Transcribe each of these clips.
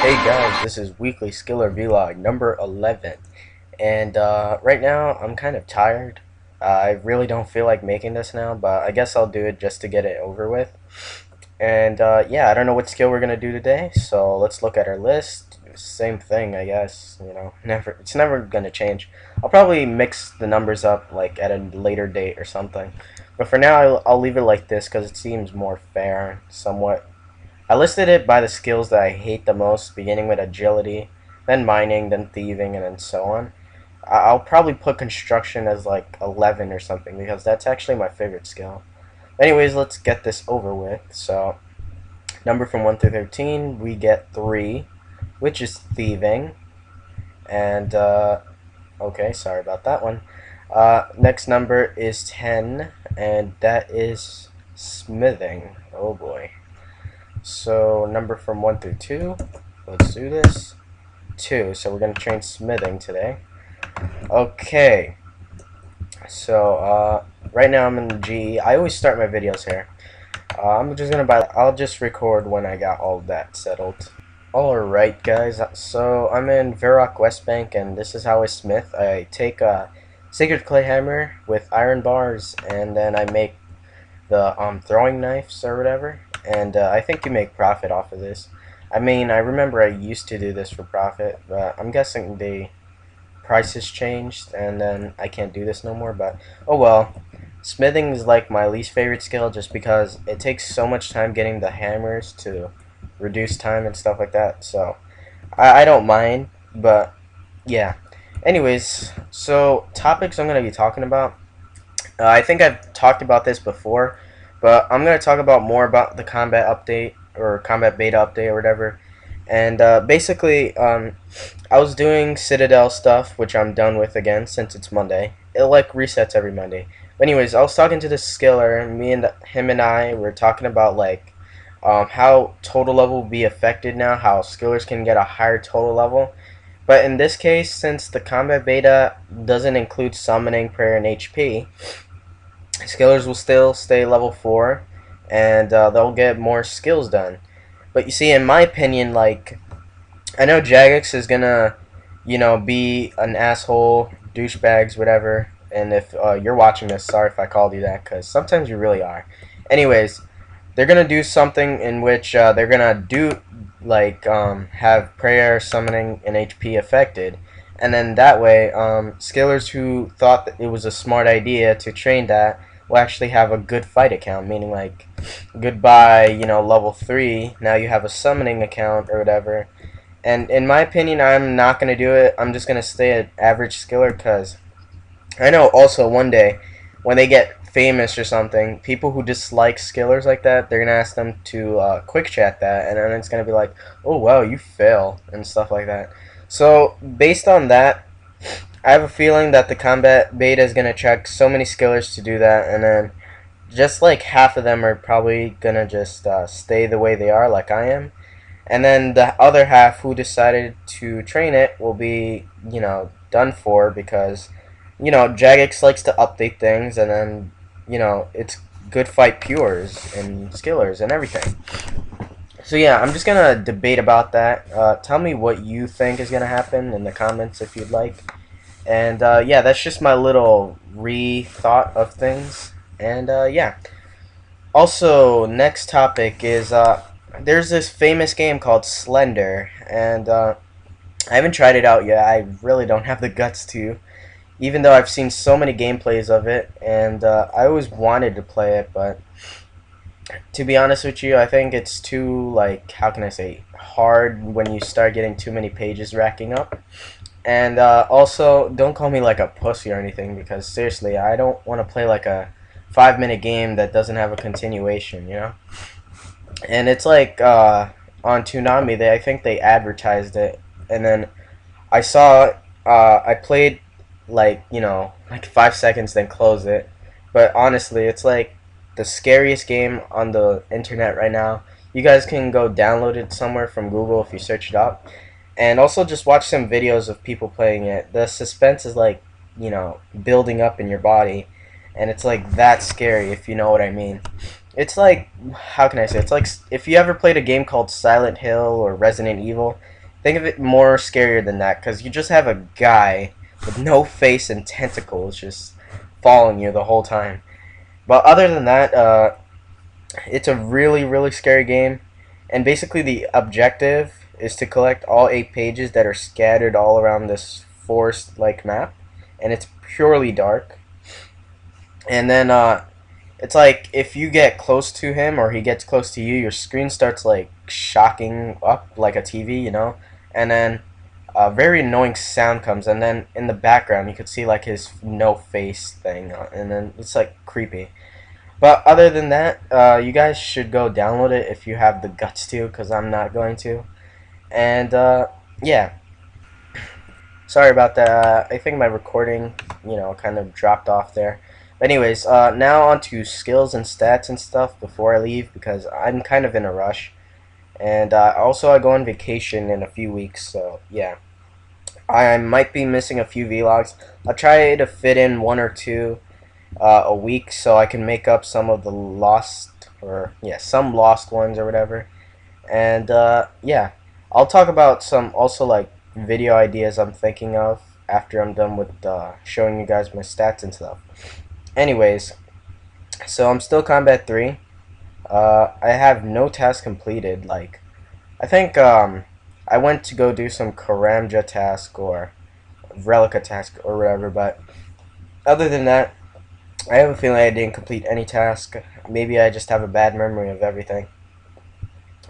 Hey guys, this is Weekly Skiller Vlog number 11, and right now I'm kind of tired. I really don't feel like making this now, but I guess I'll do it just to get it over with. And yeah, I don't know what skill we're gonna do today, so let's look at our list. Same thing, I guess. It's never gonna change. I'll probably mix the numbers up like at a later date or something. But for now, I'll leave it like this because it seems more fair, somewhat. I listed it by the skills that I hate the most, beginning with agility, then mining, then thieving, and then so on. I'll probably put construction as like 11 or something because that's actually my favorite skill. Anyways, let's get this over with. So, number from 1 through 13, we get 3, which is thieving. And, okay, sorry about that one. Next number is 10, and that is smithing. Oh boy. So number from 1 through 2, let's do this. 2, so we're going to train smithing today. Okay, so right now I'm in the G. I always start my videos here. I'll just record when I got all that settled. Alright guys, so I'm in Varrock West Bank, and this is how I smith. I take a sacred clay hammer with iron bars, and then I make the throwing knives or whatever, and I think you make profit off of this. I mean, I remember I used to do this for profit, but I'm guessing the prices changed and then I can't do this no more, but oh well. Smithing is like my least favorite skill just because it takes so much time getting the hammers to reduce time and stuff like that, so I don't mind, but yeah. Anyways, so topics I'm going to be talking about. I think I've talked about this before, but I'm going to talk about more about the combat update or combat beta update or whatever. And basically, I was doing Citadel stuff, which I'm done with again since it's Monday. It like resets every Monday. But anyways, I was talking to this skiller, and him and I were talking about like how total level will be affected now, how skillers can get a higher total level. But in this case, since the combat beta doesn't include summoning, prayer, and HP, skillers will still stay level 4, and they'll get more skills done. But you see, in my opinion, like, I know JaGeX is gonna, be an asshole, douchebags, whatever. And if you're watching this, sorry if I called you that, because sometimes you really are. Anyways, they're gonna do something in which they're gonna do, like, have prayer, summoning, and HP affected. And then that way, skillers who thought that it was a smart idea to train that will actually have a good fight account, meaning like goodbye, level 3, now you have a summoning account or whatever. And in my opinion, I'm not going to do it. I'm just going to stay at average skiller because I know also one day when they get famous or something, people who dislike skillers like that, they're going to ask them to quick chat that, and then it's going to be like, oh wow, you fail, and stuff like that. So based on that, I have a feeling that the combat beta is going to check so many skillers to do that, and then just like half of them are probably going to just stay the way they are, like I am. And then the other half who decided to train it will be, done for because, JaGeX likes to update things, and then, it's good fight pures and skillers and everything. So yeah, I'm just going to debate about that. Tell me what you think is going to happen in the comments if you'd like. And yeah, that's just my little re-thought of things. And yeah. Also, next topic is there's this famous game called Slender, and I haven't tried it out yet. I really don't have the guts to, even though I've seen so many gameplays of it, and I always wanted to play it, but to be honest with you, I think it's too, like, how can I say, hard when you start getting too many pages racking up. And also, don't call me like a pussy or anything, because seriously, I don't want to play like a 5-minute game that doesn't have a continuation, And it's like on Toonami, I think they advertised it, and then I saw I played like like 5 seconds, then closed it. But honestly, it's like the scariest game on the internet right now. You guys can go download it somewhere from Google if you search it up. And also just watch some videos of people playing it. The suspense is like, building up in your body. And it's like that scary, if you know what I mean. It's like, how can I say? It's like if you ever played a game called Silent Hill or Resident Evil, Think of it more scarier than that, because you just have a guy with no face and tentacles just following you the whole time. But other than that, it's a really, really scary game. And basically, the objective is to collect all 8 pages that are scattered all around this forest-like map. And it's purely dark. And then, it's like if you get close to him or he gets close to you, your screen starts like shocking up like a TV, you know? And then a very annoying sound comes, and then in the background you could see like his no face thing, and then it's like creepy. But other than that, you guys should go download it if you have the guts to, because I'm not going to. And yeah, sorry about that. I think my recording, kind of dropped off there. But anyways, now on to skills and stats and stuff before I leave, because I'm kind of in a rush. And also, I go on vacation in a few weeks, so yeah. I might be missing a few vlogs. I'll try to fit in one or two a week, so I can make up some of the lost, or yeah, some lost ones or whatever. And yeah, I'll talk about some also like video ideas I'm thinking of after I'm done with showing you guys my stats and stuff. Anyways, so I'm still combat 3. I have no task completed. Like, I think I went to go do some Karamja task or Relica task or whatever, but other than that, I have a feeling I didn't complete any task. Maybe I just have a bad memory of everything.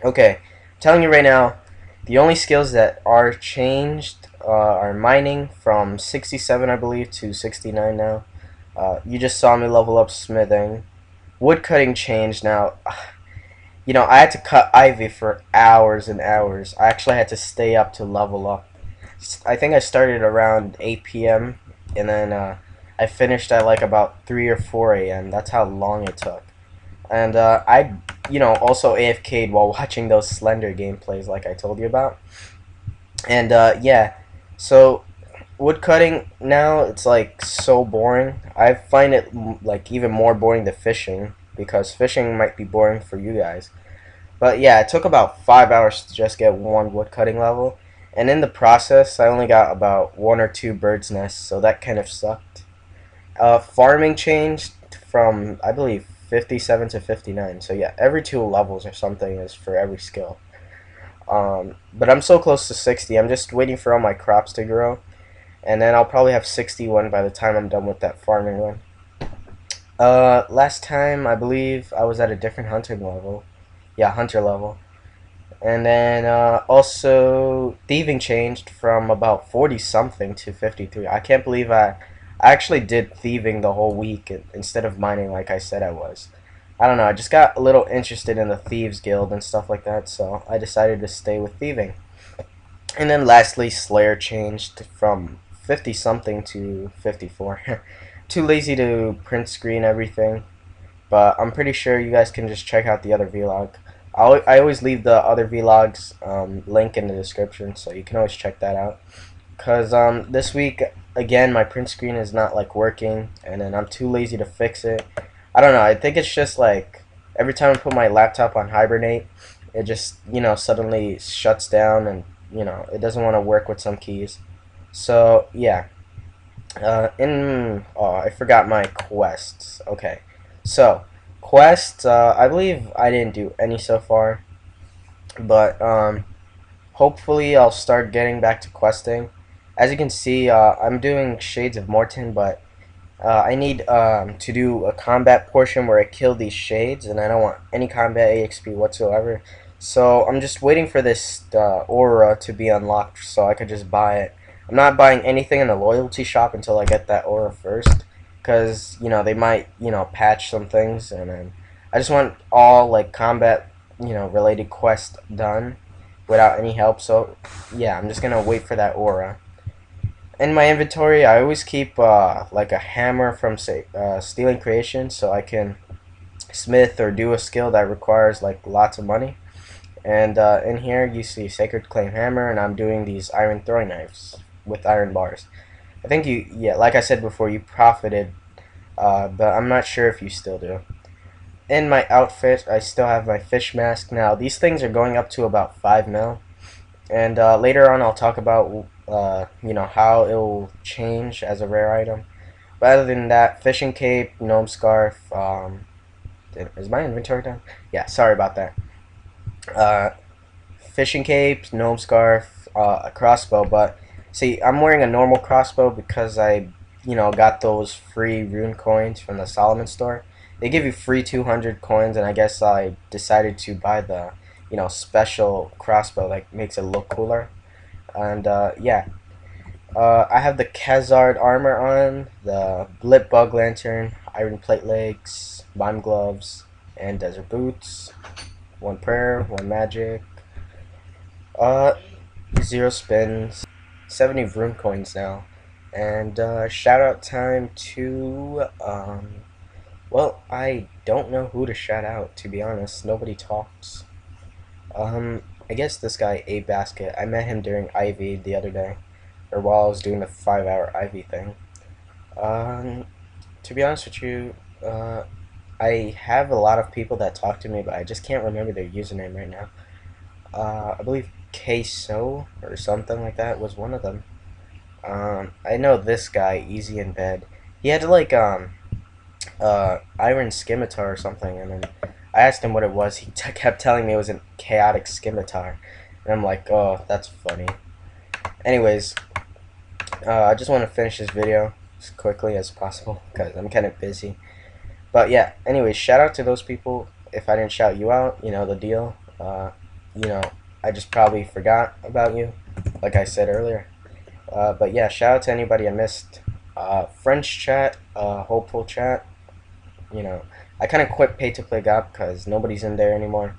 Okay, I'm telling you right now, the only skills that are changed are mining from 67, I believe, to 69 now. You just saw me level up smithing. Woodcutting changed now. I had to cut ivy for hours and hours. I actually had to stay up to level up. I think I started around 8 p.m. and then I finished at like about 3 or 4 a.m. That's how long it took. And I, also AFK'd while watching those Slender gameplays like I told you about. And yeah, so woodcutting now, it's like so boring. I find it like even more boring than fishing, because fishing might be boring for you guys. But yeah, it took about 5 hours to just get one woodcutting level, and in the process I only got about 1 or 2 birds nests, so that kind of sucked. Farming changed from, I believe, 57 to 59, so yeah, every 2 levels or something is for every skill. But I'm so close to 60, I'm just waiting for all my crops to grow, and then I'll probably have 61 by the time I'm done with that farming one. Last time, I believe, I was at a different hunting level. Yeah, hunter level. And then, also, thieving changed from about 40 something to 53. I can't believe I actually did thieving the whole week instead of mining like I said I was. I don't know, I just got a little interested in the Thieves Guild and stuff like that, so I decided to stay with thieving. And then lastly, Slayer changed from 50 something to 54. Too lazy to print screen everything, but I'm pretty sure you guys can just check out the other vlog. I always leave the other vlogs link in the description, so you can always check that out. Cause this week again my print screen is not like working, and then I'm too lazy to fix it. I don't know. I think it's just like every time I put my laptop on hibernate, it just suddenly shuts down, and it doesn't want to work with some keys. So yeah. I forgot my quests. Okay, so quests. I believe I didn't do any so far, but hopefully I'll start getting back to questing. As you can see, I'm doing Shades of Morton, but I need to do a combat portion where I kill these shades, and I don't want any combat EXP whatsoever. So I'm just waiting for this aura to be unlocked so I could just buy it. I'm not buying anything in the loyalty shop until I get that aura first, because they might patch some things, and then I just want all like combat related quests done without any help. So yeah, I'm just gonna wait for that aura. In my inventory, I always keep like a hammer from Stealing Creation, so I can smith or do a skill that requires like lots of money. And in here you see Sacred Claim Hammer, and I'm doing these iron throwing knives with iron bars. I think yeah, like I said before, you profited, but I'm not sure if you still do. In my outfit, I still have my fish mask. Now, these things are going up to about 5 mil. And later on I'll talk about how it will change as a rare item. But other than that, fishing cape, gnome scarf. Is my inventory done? Yeah, sorry about that. Uh, Fishing cape, gnome scarf, a crossbow. But see, I'm wearing a normal crossbow because I got those free rune coins from the Solomon store. They give you free 200 coins, and I guess I decided to buy the special crossbow that makes it look cooler. And yeah, I have the Khazard armor on, the Blip Bug Lantern, Iron Plate Legs, Mime Gloves, and Desert Boots. One prayer, one magic. Uh, 0 spins, 70 rune coins now. And shout out time to, well, I don't know who to shout out, to be honest. Nobody talks. I guess this guy, A Basket, I met him during Ivy the other day, or while I was doing the 5-hour Ivy thing. Um, to be honest with you, I have a lot of people that talk to me, but I just can't remember their username right now. I believe Queso or something like that was one of them. I know this guy, Easy in Bed. He had like Iron Scimitar or something, and then I asked him what it was. He kept telling me it was a chaotic scimitar, and I'm like, oh, that's funny. Anyways, I just want to finish this video as quickly as possible because I'm kind of busy. But yeah, anyways, shout out to those people. If I didn't shout you out, you know the deal. You know, I just probably forgot about you, like I said earlier. But yeah, shout out to anybody I missed. French chat, hopeful chat. You know, I kind of quit pay to play GOP because nobody's in there anymore.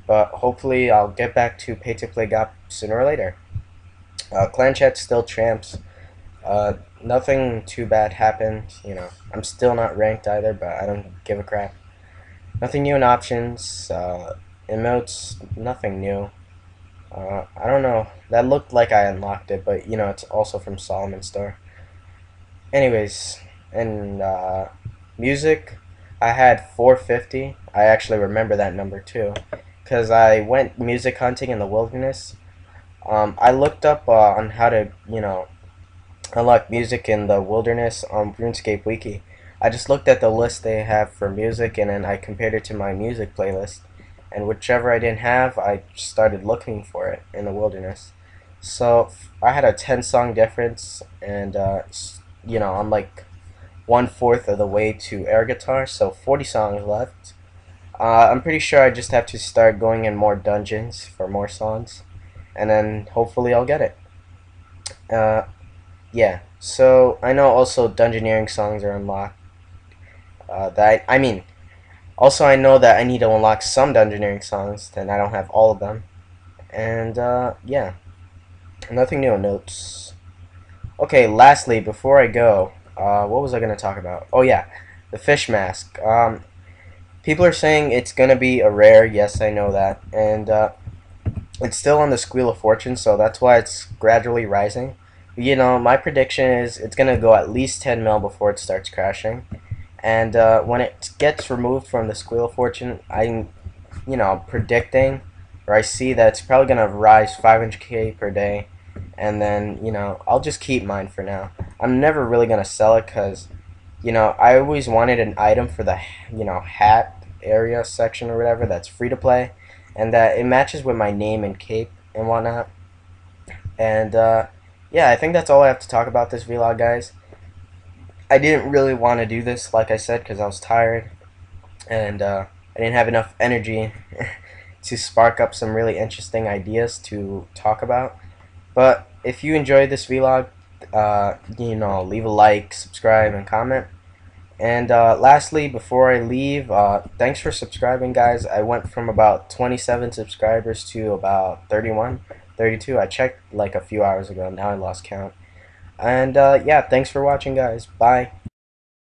But hopefully I'll get back to pay to play GOP sooner or later. Clan chat still tramps. Nothing too bad happened. You know, I'm still not ranked either, but I don't give a crap. Nothing new in options. Emotes, nothing new. I don't know. That looked like I unlocked it, but you know, it's also from Solomon Store. Anyways, and music, I had 450. I actually remember that number too, because I went music hunting in the wilderness. I looked up on how to, unlock music in the wilderness on Runescape Wiki. I just looked at the list they have for music, and then I compared it to my music playlist. And whichever I didn't have, I started looking for it in the wilderness. So I had a 10-song difference, and I'm like 1/4 of the way to air guitar, so 40 songs left. I'm pretty sure I just have to start going in more dungeons for more songs, and then hopefully I'll get it. Yeah. So I know also dungeoneering songs are unlocked. Also I know that I need to unlock some dungeoneering songs, and I don't have all of them. And yeah, nothing new in notes. Okay, lastly, before I go, what was I gonna talk about? Oh yeah, the fish mask. People are saying it's gonna be a rare. Yes, I know that, and it's still on the Squeal of Fortune, so that's why it's gradually rising. You know, my prediction is it's gonna go at least 10 mil before it starts crashing, and when it gets removed from the Squeal of Fortune, I'm, predicting, or I see that it's probably gonna rise 500k per day, and then I'll just keep mine for now. I'm never really gonna sell it because I always wanted an item for the hat area section or whatever that's free to play, and that it matches with my name and cape and whatnot. And yeah, I think that's all I have to talk about this vlog, guys. I didn't really want to do this, like I said, because I was tired, and I didn't have enough energy to spark up some really interesting ideas to talk about. But if you enjoyed this vlog, leave a like, subscribe, and comment. And lastly, before I leave, thanks for subscribing, guys. I went from about 27 subscribers to about 31, 32. I checked like a few hours ago. Now I lost count. And yeah, thanks for watching, guys. Bye.